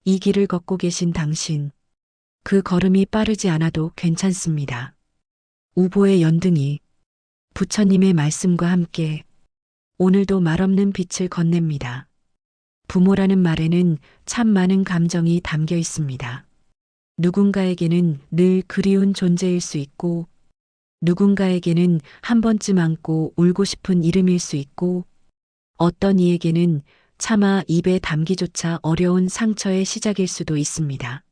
이 길을 걷고 계신 당신, 그 걸음이 빠르지 않아도 괜찮습니다. 우보의 연등이 부처님의 말씀과 함께 오늘도 말없는 빛을 건넵니다. 부모라는 말에는 참 많은 감정이 담겨 있습니다. 누군가에게는 늘 그리운 존재일 수 있고, 누군가에게는 한 번쯤 안고 울고 싶은 이름일 수 있고, 어떤 이에게는 차마 입에 담기조차 어려운 상처의 시작일 수도 있습니다.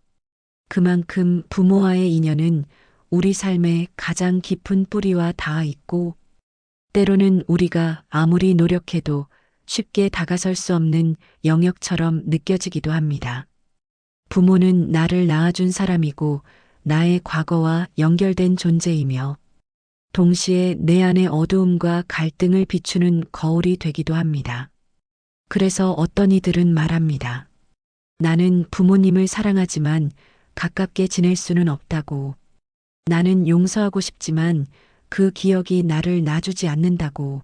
그만큼 부모와의 인연은 우리 삶의 가장 깊은 뿌리와 닿아 있고, 때로는 우리가 아무리 노력해도 쉽게 다가설 수 없는 영역처럼 느껴지기도 합니다. 부모는 나를 낳아준 사람이고 나의 과거와 연결된 존재이며 동시에 내 안의 어두움과 갈등을 비추는 거울이 되기도 합니다. 그래서 어떤 이들은 말합니다. 나는 부모님을 사랑하지만 가깝게 지낼 수는 없다고. 나는 용서하고 싶지만 그 기억이 나를 놔주지 않는다고.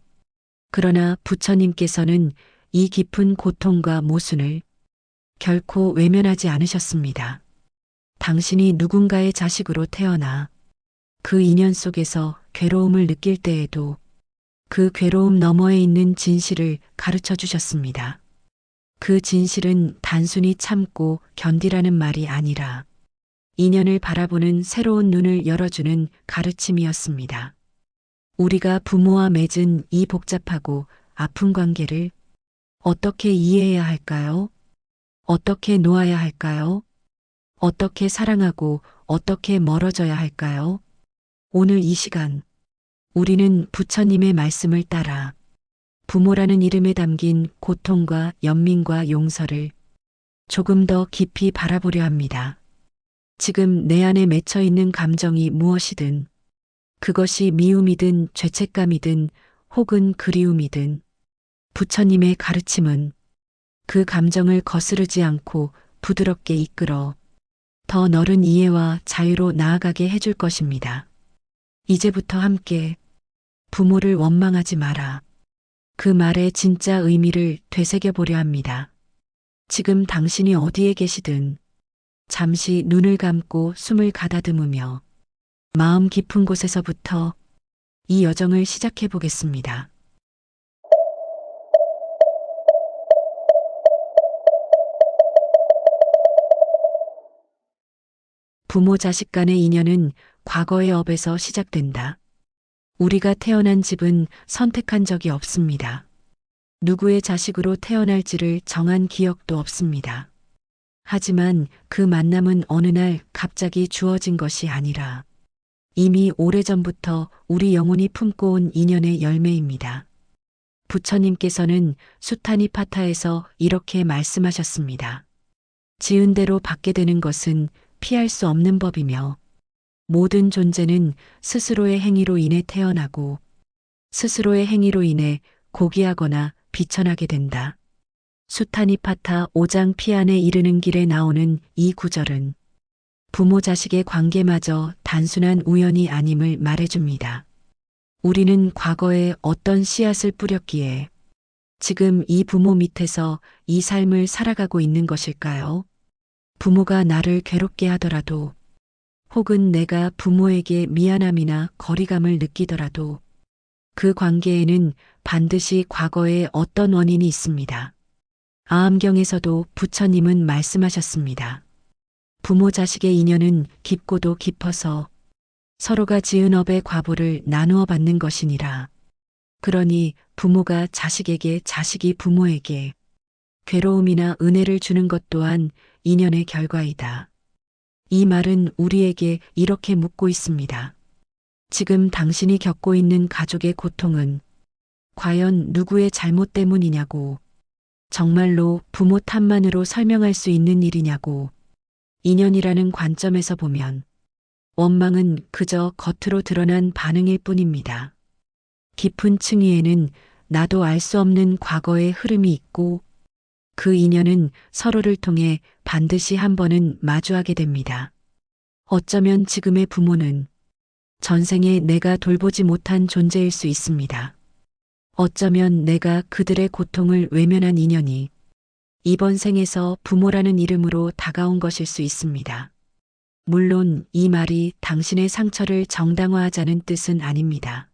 그러나 부처님께서는 이 깊은 고통과 모순을 결코 외면하지 않으셨습니다. 당신이 누군가의 자식으로 태어나 그 인연 속에서 괴로움을 느낄 때에도 그 괴로움 너머에 있는 진실을 가르쳐 주셨습니다. 그 진실은 단순히 참고 견디라는 말이 아니라 인연을 바라보는 새로운 눈을 열어주는 가르침이었습니다. 우리가 부모와 맺은 이 복잡하고 아픈 관계를 어떻게 이해해야 할까요? 어떻게 놓아야 할까요? 어떻게 사랑하고 어떻게 멀어져야 할까요? 오늘 이 시간, 우리는 부처님의 말씀을 따라 부모라는 이름에 담긴 고통과 연민과 용서를 조금 더 깊이 바라보려 합니다. 지금 내 안에 맺혀 있는 감정이 무엇이든, 그것이 미움이든 죄책감이든 혹은 그리움이든, 부처님의 가르침은 그 감정을 거스르지 않고 부드럽게 이끌어 더 넓은 이해와 자유로 나아가게 해줄 것입니다. 이제부터 함께 부모를 원망하지 마라. 그 말의 진짜 의미를 되새겨 보려 합니다. 지금 당신이 어디에 계시든 잠시 눈을 감고 숨을 가다듬으며 마음 깊은 곳에서부터 이 여정을 시작해 보겠습니다. 부모 자식 간의 인연은 과거의 업에서 시작된다. 우리가 태어난 집은 선택한 적이 없습니다. 누구의 자식으로 태어날지를 정한 기억도 없습니다. 하지만 그 만남은 어느 날 갑자기 주어진 것이 아니라 이미 오래전부터 우리 영혼이 품고 온 인연의 열매입니다. 부처님께서는 수타니파타에서 이렇게 말씀하셨습니다. 지은 대로 받게 되는 것은 피할 수 없는 법이며 모든 존재는 스스로의 행위로 인해 태어나고 스스로의 행위로 인해 고귀하거나 비천하게 된다. 수타니파타 5장 피안에 이르는 길에 나오는 이 구절은 부모 자식의 관계마저 단순한 우연이 아님을 말해줍니다. 우리는 과거에 어떤 씨앗을 뿌렸기에 지금 이 부모 밑에서 이 삶을 살아가고 있는 것일까요? 부모가 나를 괴롭게 하더라도 혹은 내가 부모에게 미안함이나 거리감을 느끼더라도 그 관계에는 반드시 과거에 어떤 원인이 있습니다. 아함경에서도 부처님은 말씀하셨습니다. 부모 자식의 인연은 깊고도 깊어서 서로가 지은 업의 과보를 나누어 받는 것이니라. 그러니 부모가 자식에게, 자식이 부모에게 괴로움이나 은혜를 주는 것 또한 인연의 결과이다. 이 말은 우리에게 이렇게 묻고 있습니다. 지금 당신이 겪고 있는 가족의 고통은 과연 누구의 잘못 때문이냐고, 정말로 부모 탓만으로 설명할 수 있는 일이냐고. 인연이라는 관점에서 보면 원망은 그저 겉으로 드러난 반응일 뿐입니다. 깊은 층위에는 나도 알 수 없는 과거의 흐름이 있고 그 인연은 서로를 통해 반드시 한 번은 마주하게 됩니다. 어쩌면 지금의 부모는 전생에 내가 돌보지 못한 존재일 수 있습니다. 어쩌면 내가 그들의 고통을 외면한 인연이 이번 생에서 부모라는 이름으로 다가온 것일 수 있습니다. 물론 이 말이 당신의 상처를 정당화하자는 뜻은 아닙니다.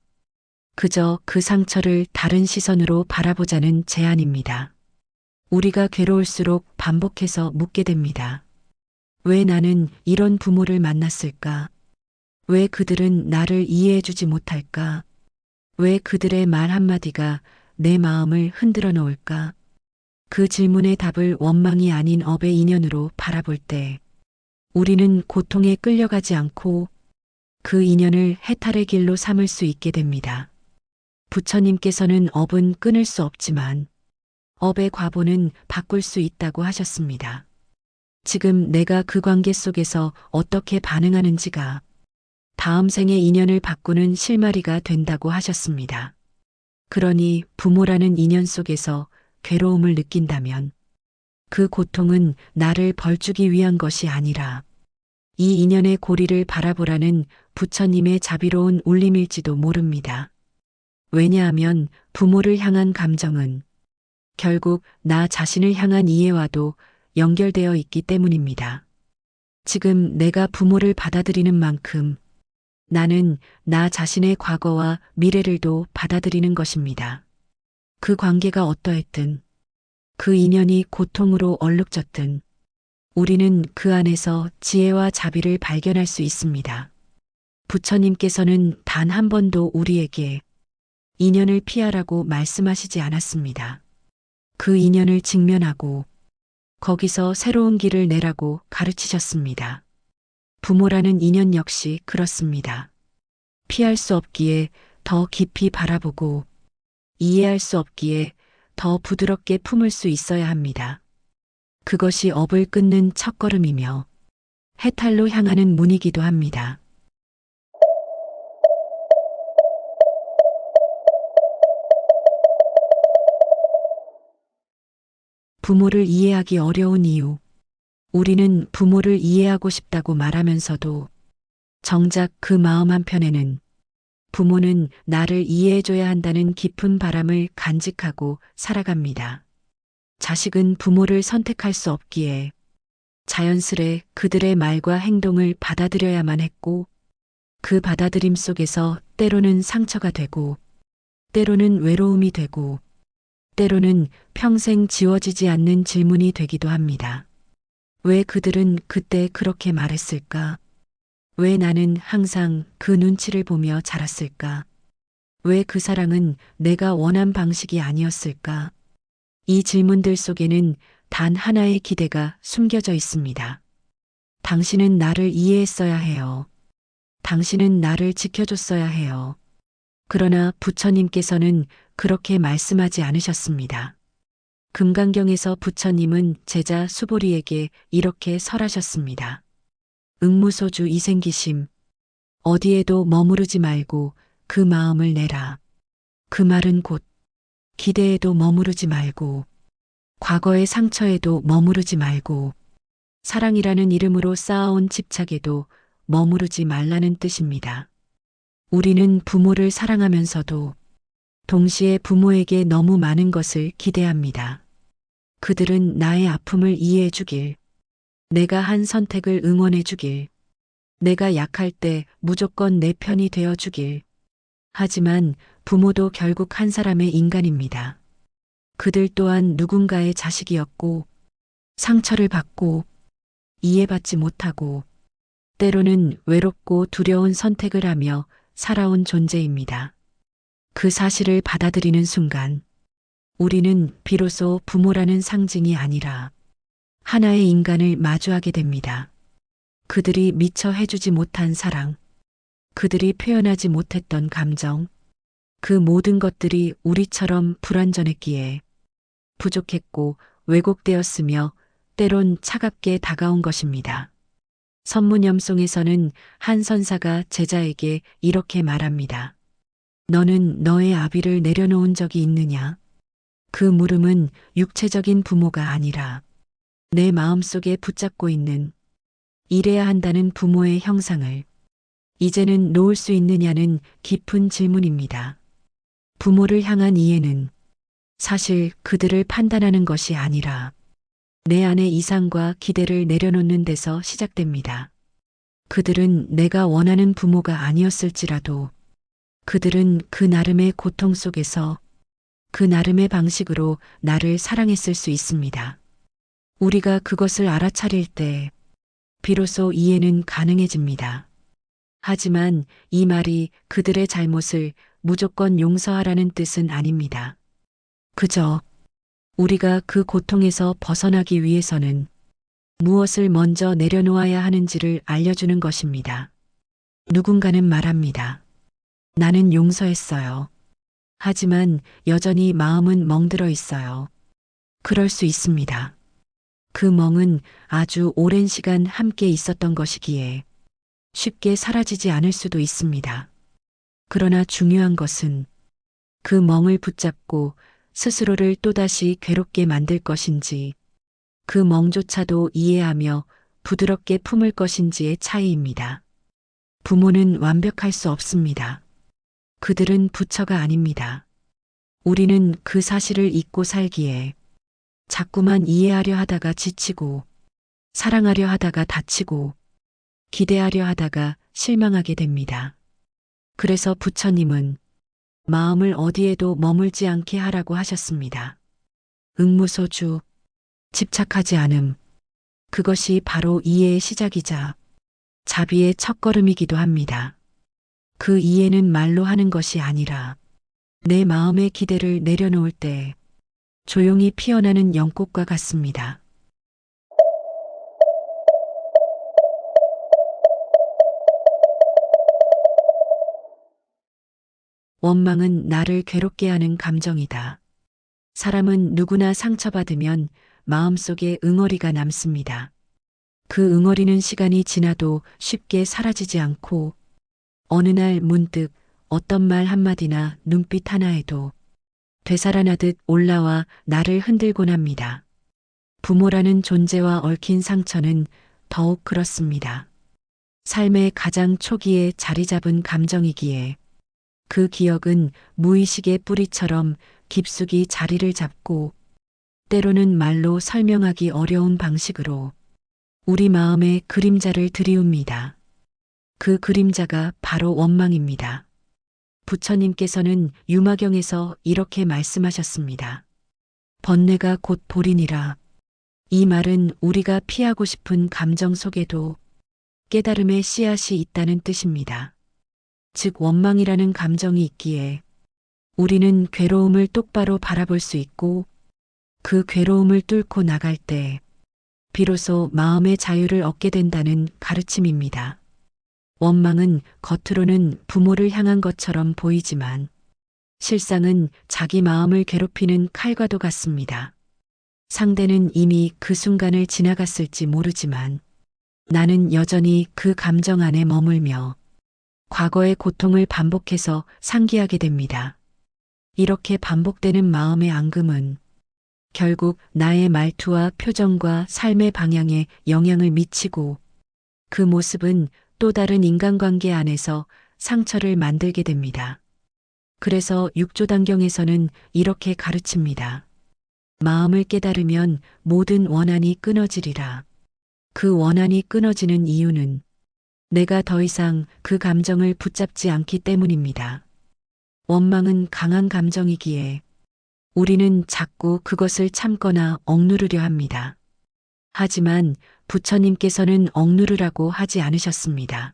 그저 그 상처를 다른 시선으로 바라보자는 제안입니다. 우리가 괴로울수록 반복해서 묻게 됩니다. 왜 나는 이런 부모를 만났을까? 왜 그들은 나를 이해해주지 못할까? 왜 그들의 말 한마디가 내 마음을 흔들어 놓을까? 그 질문의 답을 원망이 아닌 업의 인연으로 바라볼 때 우리는 고통에 끌려가지 않고 그 인연을 해탈의 길로 삼을 수 있게 됩니다. 부처님께서는 업은 끊을 수 없지만 업의 과보는 바꿀 수 있다고 하셨습니다. 지금 내가 그 관계 속에서 어떻게 반응하는지가 다음 생의 인연을 바꾸는 실마리가 된다고 하셨습니다. 그러니 부모라는 인연 속에서 괴로움을 느낀다면 그 고통은 나를 벌주기 위한 것이 아니라 이 인연의 고리를 바라보라는 부처님의 자비로운 울림일지도 모릅니다. 왜냐하면 부모를 향한 감정은 결국 나 자신을 향한 이해와도 연결되어 있기 때문입니다. 지금 내가 부모를 받아들이는 만큼 나는 나 자신의 과거와 미래를도 받아들이는 것입니다. 그 관계가 어떠했든 그 인연이 고통으로 얼룩졌든 우리는 그 안에서 지혜와 자비를 발견할 수 있습니다. 부처님께서는 단 한 번도 우리에게 인연을 피하라고 말씀하시지 않았습니다. 그 인연을 직면하고 거기서 새로운 길을 내라고 가르치셨습니다. 부모라는 인연 역시 그렇습니다. 피할 수 없기에 더 깊이 바라보고 이해할 수 없기에 더 부드럽게 품을 수 있어야 합니다. 그것이 업을 끊는 첫걸음이며 해탈로 향하는 문이기도 합니다. 부모를 이해하기 어려운 이유. 우리는 부모를 이해하고 싶다고 말하면서도 정작 그 마음 한편에는 부모는 나를 이해해줘야 한다는 깊은 바람을 간직하고 살아갑니다. 자식은 부모를 선택할 수 없기에 자연스레 그들의 말과 행동을 받아들여야만 했고 그 받아들임 속에서 때로는 상처가 되고 때로는 외로움이 되고 때로는 평생 지워지지 않는 질문이 되기도 합니다. 왜 그들은 그때 그렇게 말했을까? 왜 나는 항상 그 눈치를 보며 자랐을까? 왜 그 사랑은 내가 원한 방식이 아니었을까? 이 질문들 속에는 단 하나의 기대가 숨겨져 있습니다. 당신은 나를 이해했어야 해요. 당신은 나를 지켜줬어야 해요. 그러나 부처님께서는 그렇게 말씀하지 않으셨습니다. 금강경에서 부처님은 제자 수보리에게 이렇게 설하셨습니다. 응무소주 이생기심. 어디에도 머무르지 말고 그 마음을 내라. 그 말은 곧 기대에도 머무르지 말고 과거의 상처에도 머무르지 말고 사랑이라는 이름으로 쌓아온 집착에도 머무르지 말라는 뜻입니다. 우리는 부모를 사랑하면서도 동시에 부모에게 너무 많은 것을 기대합니다. 그들은 나의 아픔을 이해해 주길, 내가 한 선택을 응원해 주길, 내가 약할 때 무조건 내 편이 되어 주길. 하지만 부모도 결국 한 사람의 인간입니다. 그들 또한 누군가의 자식이었고, 상처를 받고, 이해받지 못하고, 때로는 외롭고 두려운 선택을 하며 살아온 존재입니다. 그 사실을 받아들이는 순간, 우리는 비로소 부모라는 상징이 아니라 하나의 인간을 마주하게 됩니다. 그들이 미처 해주지 못한 사랑, 그들이 표현하지 못했던 감정, 그 모든 것들이 우리처럼 불완전했기에 부족했고 왜곡되었으며 때론 차갑게 다가온 것입니다. 선문염송에서는 한 선사가 제자에게 이렇게 말합니다. 너는 너의 아비를 내려놓은 적이 있느냐? 그 물음은 육체적인 부모가 아니라 내 마음속에 붙잡고 있는 이래야 한다는 부모의 형상을 이제는 놓을 수 있느냐는 깊은 질문입니다. 부모를 향한 이해는 사실 그들을 판단하는 것이 아니라 내 안의 이상과 기대를 내려놓는 데서 시작됩니다. 그들은 내가 원하는 부모가 아니었을지라도 그들은 그 나름의 고통 속에서 그 나름의 방식으로 나를 사랑했을 수 있습니다. 우리가 그것을 알아차릴 때 비로소 이해는 가능해집니다. 하지만 이 말이 그들의 잘못을 무조건 용서하라는 뜻은 아닙니다. 그저 우리가 그 고통에서 벗어나기 위해서는 무엇을 먼저 내려놓아야 하는지를 알려주는 것입니다. 누군가는 말합니다. 나는 용서했어요. 하지만 여전히 마음은 멍들어 있어요. 그럴 수 있습니다. 그 멍은 아주 오랜 시간 함께 있었던 것이기에 쉽게 사라지지 않을 수도 있습니다. 그러나 중요한 것은 그 멍을 붙잡고 스스로를 또다시 괴롭게 만들 것인지 그 멍조차도 이해하며 부드럽게 품을 것인지의 차이입니다. 부모는 완벽할 수 없습니다. 그들은 부처가 아닙니다. 우리는 그 사실을 잊고 살기에 자꾸만 이해하려 하다가 지치고 사랑하려 하다가 다치고 기대하려 하다가 실망하게 됩니다. 그래서 부처님은 마음을 어디에도 머물지 않게 하라고 하셨습니다. 응무소주, 집착하지 않음. 그것이 바로 이해의 시작이자 자비의 첫걸음이기도 합니다. 그 이해는 말로 하는 것이 아니라 내 마음의 기대를 내려놓을 때 조용히 피어나는 연꽃과 같습니다. 원망은 나를 괴롭게 하는 감정이다. 사람은 누구나 상처받으면 마음속에 응어리가 남습니다. 그 응어리는 시간이 지나도 쉽게 사라지지 않고 어느 날 문득 어떤 말 한마디나 눈빛 하나에도 되살아나듯 올라와 나를 흔들곤 합니다. 부모라는 존재와 얽힌 상처는 더욱 그렇습니다. 삶의 가장 초기에 자리 잡은 감정이기에 그 기억은 무의식의 뿌리처럼 깊숙이 자리를 잡고 때로는 말로 설명하기 어려운 방식으로 우리 마음에 그림자를 들이웁니다. 그 그림자가 바로 원망입니다. 부처님께서는 유마경에서 이렇게 말씀하셨습니다. 번뇌가 곧 볼이니라. 이 말은 우리가 피하고 싶은 감정 속에도 깨달음의 씨앗이 있다는 뜻입니다. 즉 원망이라는 감정이 있기에 우리는 괴로움을 똑바로 바라볼 수 있고 그 괴로움을 뚫고 나갈 때 비로소 마음의 자유를 얻게 된다는 가르침입니다. 원망은 겉으로는 부모를 향한 것처럼 보이지만 실상은 자기 마음을 괴롭히는 칼과도 같습니다. 상대는 이미 그 순간을 지나갔을지 모르지만 나는 여전히 그 감정 안에 머물며 과거의 고통을 반복해서 상기하게 됩니다. 이렇게 반복되는 마음의 앙금은 결국 나의 말투와 표정과 삶의 방향에 영향을 미치고 그 모습은 또 다른 인간관계 안에서 상처를 만들게 됩니다. 그래서 육조단경에서는 이렇게 가르칩니다. 마음을 깨달으면 모든 원한이 끊어지리라. 그 원한이 끊어지는 이유는 내가 더 이상 그 감정을 붙잡지 않기 때문입니다. 원망은 강한 감정이기에 우리는 자꾸 그것을 참거나 억누르려 합니다. 하지만 부처님께서는 억누르라고 하지 않으셨습니다.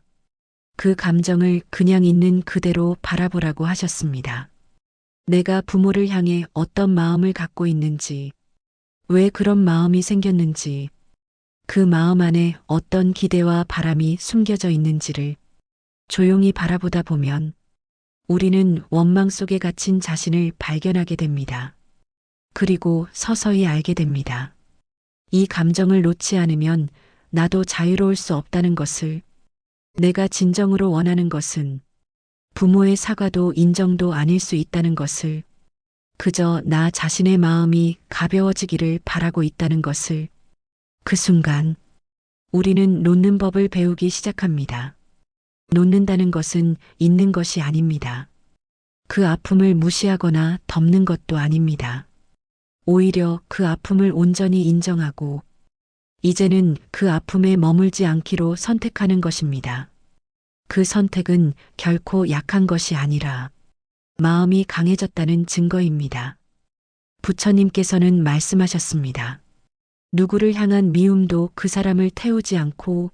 그 감정을 그냥 있는 그대로 바라보라고 하셨습니다. 내가 부모를 향해 어떤 마음을 갖고 있는지, 왜 그런 마음이 생겼는지, 그 마음 안에 어떤 기대와 바람이 숨겨져 있는지를 조용히 바라보다 보면 우리는 원망 속에 갇힌 자신을 발견하게 됩니다. 그리고 서서히 알게 됩니다. 이 감정을 놓지 않으면 나도 자유로울 수 없다는 것을, 내가 진정으로 원하는 것은 부모의 사과도 인정도 아닐 수 있다는 것을, 그저 나 자신의 마음이 가벼워지기를 바라고 있다는 것을, 그 순간 우리는 놓는 법을 배우기 시작합니다. 놓는다는 것은 있는 것이 아닙니다. 그 아픔을 무시하거나 덮는 것도 아닙니다. 오히려 그 아픔을 온전히 인정하고 이제는 그 아픔에 머물지 않기로 선택하는 것입니다. 그 선택은 결코 약한 것이 아니라 마음이 강해졌다는 증거입니다. 부처님께서는 말씀하셨습니다. 누구를 향한 미움도 그 사람을 태우지 않고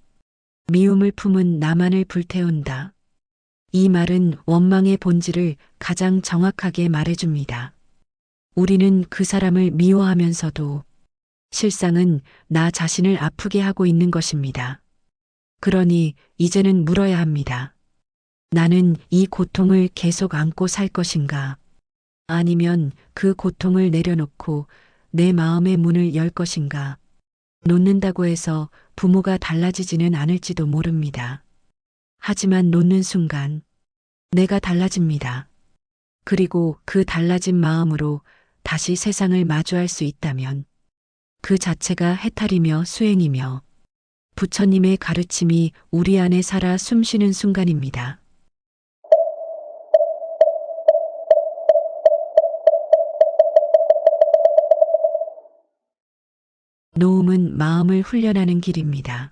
미움을 품은 나만을 불태운다. 이 말은 원망의 본질을 가장 정확하게 말해줍니다. 우리는 그 사람을 미워하면서도 실상은 나 자신을 아프게 하고 있는 것입니다. 그러니 이제는 물어야 합니다. 나는 이 고통을 계속 안고 살 것인가? 아니면 그 고통을 내려놓고 내 마음의 문을 열 것인가? 놓는다고 해서 부모가 달라지지는 않을지도 모릅니다. 하지만 놓는 순간 내가 달라집니다. 그리고 그 달라진 마음으로 다시 세상을 마주할 수 있다면 그 자체가 해탈이며 수행이며 부처님의 가르침이 우리 안에 살아 숨쉬는 순간입니다. 노음은 마음을 훈련하는 길입니다.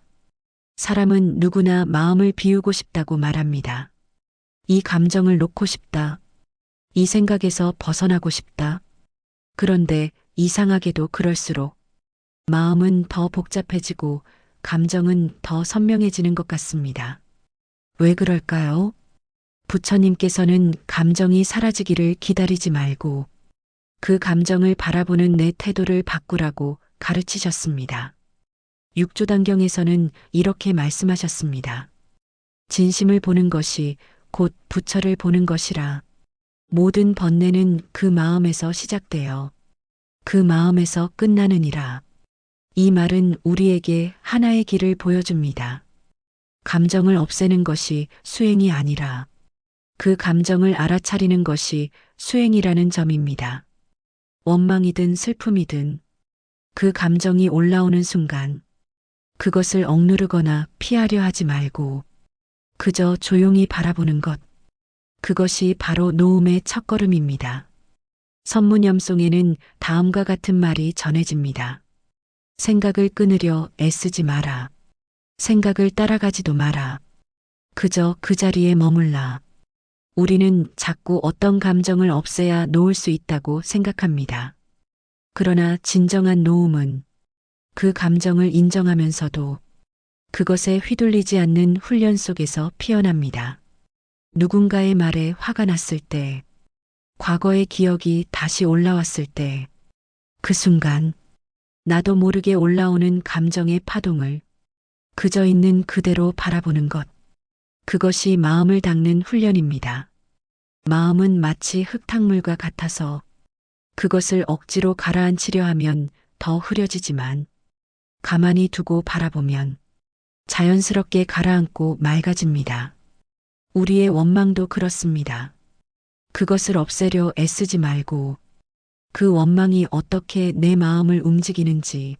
사람은 누구나 마음을 비우고 싶다고 말합니다. 이 감정을 놓고 싶다. 이 생각에서 벗어나고 싶다. 그런데 이상하게도 그럴수록 마음은 더 복잡해지고 감정은 더 선명해지는 것 같습니다. 왜 그럴까요? 부처님께서는 감정이 사라지기를 기다리지 말고 그 감정을 바라보는 내 태도를 바꾸라고 가르치셨습니다. 육조단경에서는 이렇게 말씀하셨습니다. 진심을 보는 것이 곧 부처를 보는 것이라. 모든 번뇌는 그 마음에서 시작되어 그 마음에서 끝나느니라. 이 말은 우리에게 하나의 길을 보여줍니다. 감정을 없애는 것이 수행이 아니라 그 감정을 알아차리는 것이 수행이라는 점입니다. 원망이든 슬픔이든 그 감정이 올라오는 순간 그것을 억누르거나 피하려 하지 말고 그저 조용히 바라보는 것. 그것이 바로 노음의 첫걸음입니다. 선문염송에는 다음과 같은 말이 전해집니다. 생각을 끊으려 애쓰지 마라. 생각을 따라가지도 마라. 그저 그 자리에 머물라. 우리는 자꾸 어떤 감정을 없애야 놓을 수 있다고 생각합니다. 그러나 진정한 노음은 그 감정을 인정하면서도 그것에 휘둘리지 않는 훈련 속에서 피어납니다. 누군가의 말에 화가 났을 때, 과거의 기억이 다시 올라왔을 때, 그 순간 나도 모르게 올라오는 감정의 파동을 그저 있는 그대로 바라보는 것. 그것이 마음을 닦는 훈련입니다. 마음은 마치 흙탕물과 같아서 그것을 억지로 가라앉히려 하면 더 흐려지지만 가만히 두고 바라보면 자연스럽게 가라앉고 맑아집니다. 우리의 원망도 그렇습니다. 그것을 없애려 애쓰지 말고 그 원망이 어떻게 내 마음을 움직이는지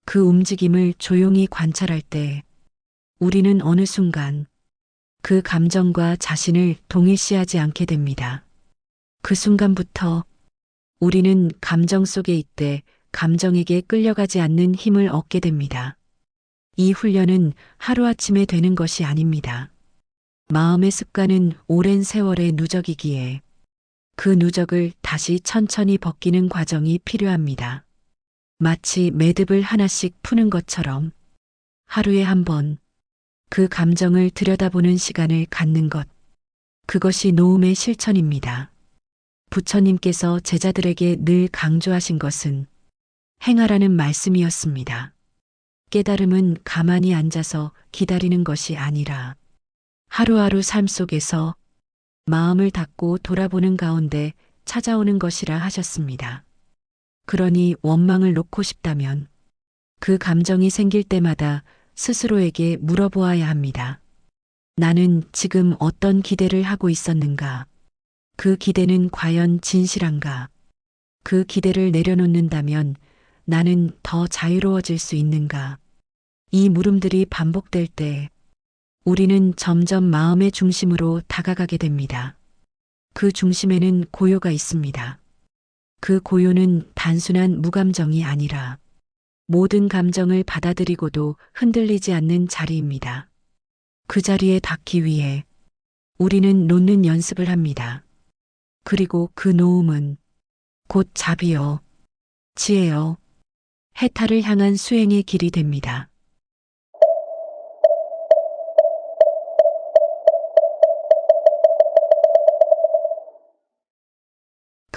그 움직임을 조용히 관찰할 때 우리는 어느 순간 그 감정과 자신을 동일시하지 않게 됩니다. 그 순간부터 우리는 감정 속에 있되 감정에게 끌려가지 않는 힘을 얻게 됩니다. 이 훈련은 하루아침에 되는 것이 아닙니다. 마음의 습관은 오랜 세월의 누적이기에 그 누적을 다시 천천히 벗기는 과정이 필요합니다. 마치 매듭을 하나씩 푸는 것처럼 하루에 한 번 그 감정을 들여다보는 시간을 갖는 것. 그것이 노음의 실천입니다. 부처님께서 제자들에게 늘 강조하신 것은 행하라는 말씀이었습니다. 깨달음은 가만히 앉아서 기다리는 것이 아니라 하루하루 삶 속에서 마음을 닫고 돌아보는 가운데 찾아오는 것이라 하셨습니다. 그러니 원망을 놓고 싶다면 그 감정이 생길 때마다 스스로에게 물어보아야 합니다. 나는 지금 어떤 기대를 하고 있었는가? 그 기대는 과연 진실한가? 그 기대를 내려놓는다면 나는 더 자유로워질 수 있는가? 이 물음들이 반복될 때 우리는 점점 마음의 중심으로 다가가게 됩니다. 그 중심에는 고요가 있습니다. 그 고요는 단순한 무감정이 아니라 모든 감정을 받아들이고도 흔들리지 않는 자리입니다. 그 자리에 닿기 위해 우리는 놓는 연습을 합니다. 그리고 그 놓음은 곧 자비요, 지혜요, 해탈을 향한 수행의 길이 됩니다.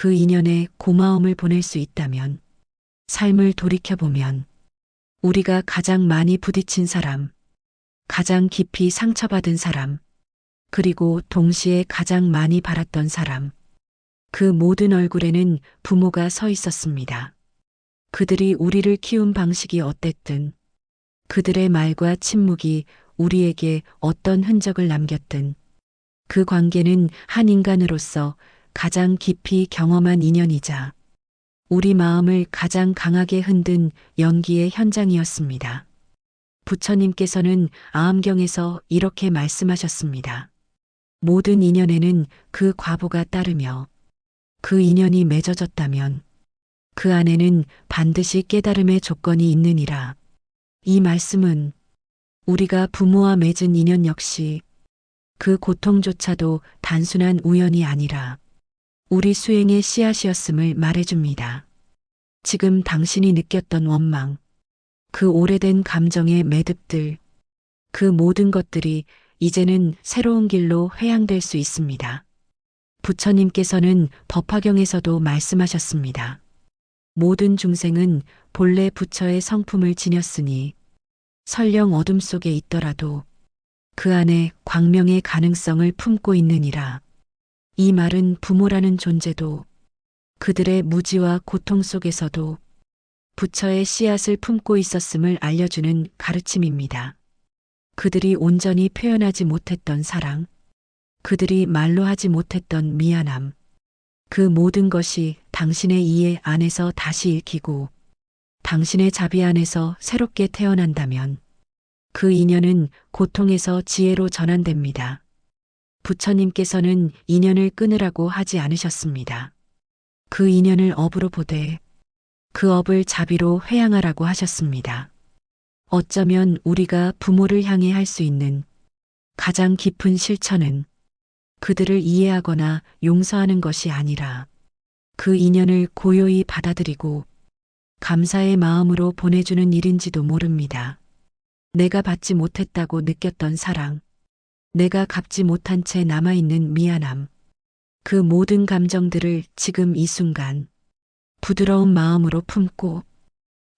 그 인연에 고마움을 보낼 수 있다면, 삶을 돌이켜보면 우리가 가장 많이 부딪힌 사람, 가장 깊이 상처받은 사람, 그리고 동시에 가장 많이 바랐던 사람, 그 모든 얼굴에는 부모가 서 있었습니다. 그들이 우리를 키운 방식이 어땠든, 그들의 말과 침묵이 우리에게 어떤 흔적을 남겼든, 그 관계는 한 인간으로서 가장 깊이 경험한 인연이자 우리 마음을 가장 강하게 흔든 연기의 현장이었습니다. 부처님께서는 아함경에서 이렇게 말씀하셨습니다. 모든 인연에는 그 과보가 따르며 그 인연이 맺어졌다면 그 안에는 반드시 깨달음의 조건이 있느니라. 이 말씀은 우리가 부모와 맺은 인연 역시 그 고통조차도 단순한 우연이 아니라 우리 수행의 씨앗이었음을 말해줍니다. 지금 당신이 느꼈던 원망, 그 오래된 감정의 매듭들, 그 모든 것들이 이제는 새로운 길로 회양될 수 있습니다. 부처님께서는 법화경에서도 말씀하셨습니다. 모든 중생은 본래 부처의 성품을 지녔으니 설령 어둠 속에 있더라도 그 안에 광명의 가능성을 품고 있느니라. 이 말은 부모라는 존재도 그들의 무지와 고통 속에서도 부처의 씨앗을 품고 있었음을 알려주는 가르침입니다. 그들이 온전히 표현하지 못했던 사랑, 그들이 말로 하지 못했던 미안함, 그 모든 것이 당신의 이해 안에서 다시 읽히고 당신의 자비 안에서 새롭게 태어난다면 그 인연은 고통에서 지혜로 전환됩니다. 부처님께서는 인연을 끊으라고 하지 않으셨습니다. 그 인연을 업으로 보되 그 업을 자비로 회양하라고 하셨습니다. 어쩌면 우리가 부모를 향해 할 수 있는 가장 깊은 실천은 그들을 이해하거나 용서하는 것이 아니라 그 인연을 고요히 받아들이고 감사의 마음으로 보내주는 일인지도 모릅니다. 내가 받지 못했다고 느꼈던 사랑, 내가 갚지 못한 채 남아있는 미안함, 그 모든 감정들을 지금 이 순간 부드러운 마음으로 품고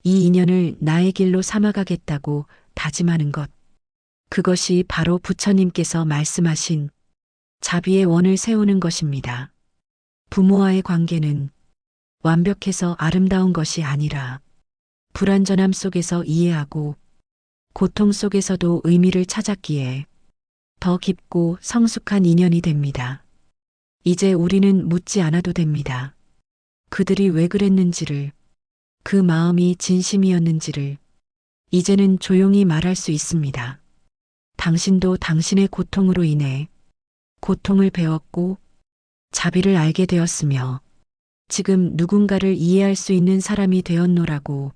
이 인연을 나의 길로 삼아가겠다고 다짐하는 것. 그것이 바로 부처님께서 말씀하신 자비의 원을 세우는 것입니다. 부모와의 관계는 완벽해서 아름다운 것이 아니라 불완전함 속에서 이해하고 고통 속에서도 의미를 찾았기에 더 깊고 성숙한 인연이 됩니다. 이제 우리는 묻지 않아도 됩니다. 그들이 왜 그랬는지를, 그 마음이 진심이었는지를 이제는 조용히 말할 수 있습니다. 당신도 당신의 고통으로 인해 고통을 배웠고 자비를 알게 되었으며 지금 누군가를 이해할 수 있는 사람이 되었노라고.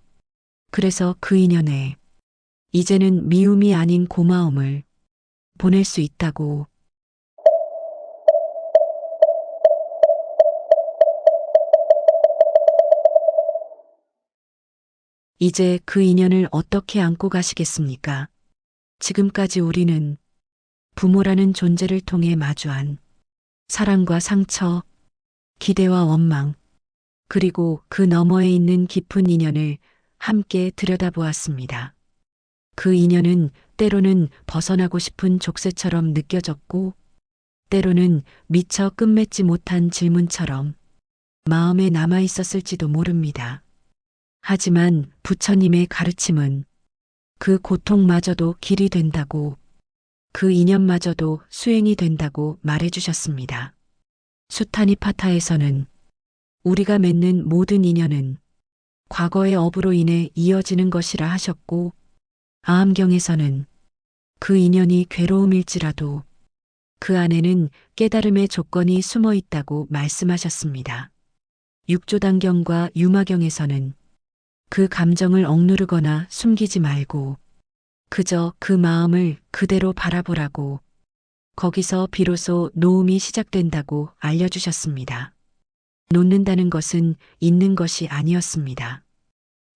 그래서 그 인연에 이제는 미움이 아닌 고마움을 보낼 수 있다고. 이제 그 인연을 어떻게 안고 가시겠습니까? 지금까지 우리는 부모라는 존재를 통해 마주한 사랑과 상처, 기대와 원망, 그리고 그 너머에 있는 깊은 인연을 함께 들여다보았습니다. 그 인연은 때로는 벗어나고 싶은 족쇄처럼 느껴졌고, 때로는 미처 끝맺지 못한 질문처럼 마음에 남아 있었을지도 모릅니다. 하지만 부처님의 가르침은 그 고통마저도 길이 된다고, 그 인연마저도 수행이 된다고 말해주셨습니다. 수타니파타에서는 우리가 맺는 모든 인연은 과거의 업으로 인해 이어지는 것이라 하셨고, 아함경에서는 그 인연이 괴로움일지라도 그 안에는 깨달음의 조건이 숨어 있다고 말씀하셨습니다. 육조단경과 유마경에서는 그 감정을 억누르거나 숨기지 말고 그저 그 마음을 그대로 바라보라고 거기서 비로소 놓음이 시작된다고 알려주셨습니다. 놓는다는 것은 있는 것이 아니었습니다.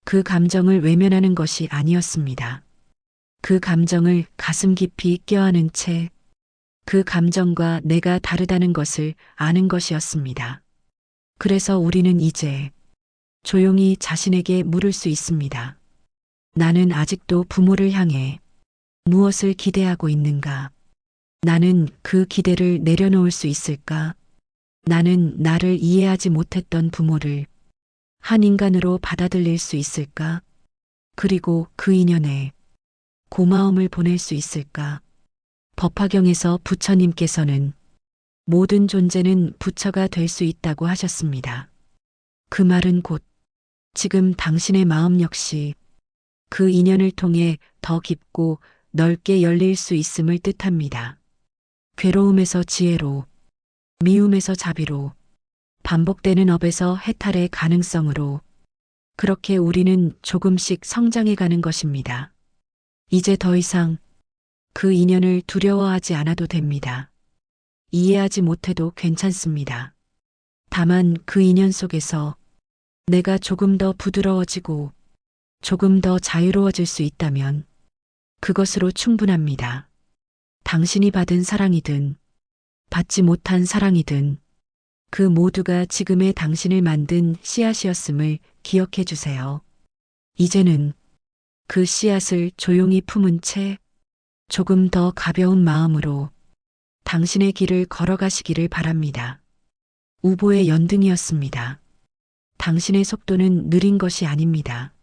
그 감정을 외면하는 것이 아니었습니다. 그 감정을 가슴 깊이 껴안은 채 그 감정과 내가 다르다는 것을 아는 것이었습니다. 그래서 우리는 이제 조용히 자신에게 물을 수 있습니다. 나는 아직도 부모를 향해 무엇을 기대하고 있는가? 나는 그 기대를 내려놓을 수 있을까? 나는 나를 이해하지 못했던 부모를 한 인간으로 받아들일 수 있을까? 그리고 그 인연에 고마움을 보낼 수 있을까? 법화경에서 부처님께서는 모든 존재는 부처가 될 수 있다고 하셨습니다. 그 말은 곧 지금 당신의 마음 역시 그 인연을 통해 더 깊고 넓게 열릴 수 있음을 뜻합니다. 괴로움에서 지혜로, 미움에서 자비로, 반복되는 업에서 해탈의 가능성으로 그렇게 우리는 조금씩 성장해 가는 것입니다. 이제 더 이상 그 인연을 두려워하지 않아도 됩니다. 이해하지 못해도 괜찮습니다. 다만 그 인연 속에서 내가 조금 더 부드러워지고 조금 더 자유로워질 수 있다면 그것으로 충분합니다. 당신이 받은 사랑이든 받지 못한 사랑이든 그 모두가 지금의 당신을 만든 씨앗이었음을 기억해 주세요. 이제는 그 씨앗을 조용히 품은 채 조금 더 가벼운 마음으로 당신의 길을 걸어가시기를 바랍니다. 우보의 연등이었습니다. 당신의 속도는 느린 것이 아닙니다.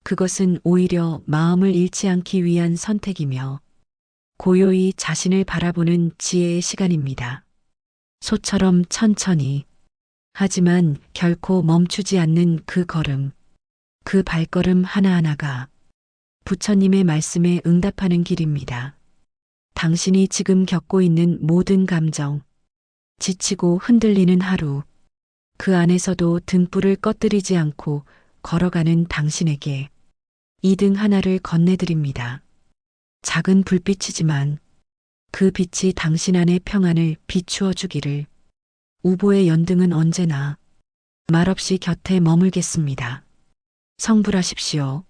그것은 오히려 마음을 잃지 않기 위한 선택이며 고요히 자신을 바라보는 지혜의 시간입니다. 소처럼 천천히 하지만 결코 멈추지 않는 그 걸음, 그 발걸음 하나하나가 부처님의 말씀에 응답하는 길입니다. 당신이 지금 겪고 있는 모든 감정, 지치고 흔들리는 하루, 그 안에서도 등불을 꺼뜨리지 않고 걸어가는 당신에게 이 등 하나를 건네드립니다. 작은 불빛이지만 그 빛이 당신 안의 평안을 비추어 주기를. 우보의 연등은 언제나 말없이 곁에 머물겠습니다. 성불하십시오.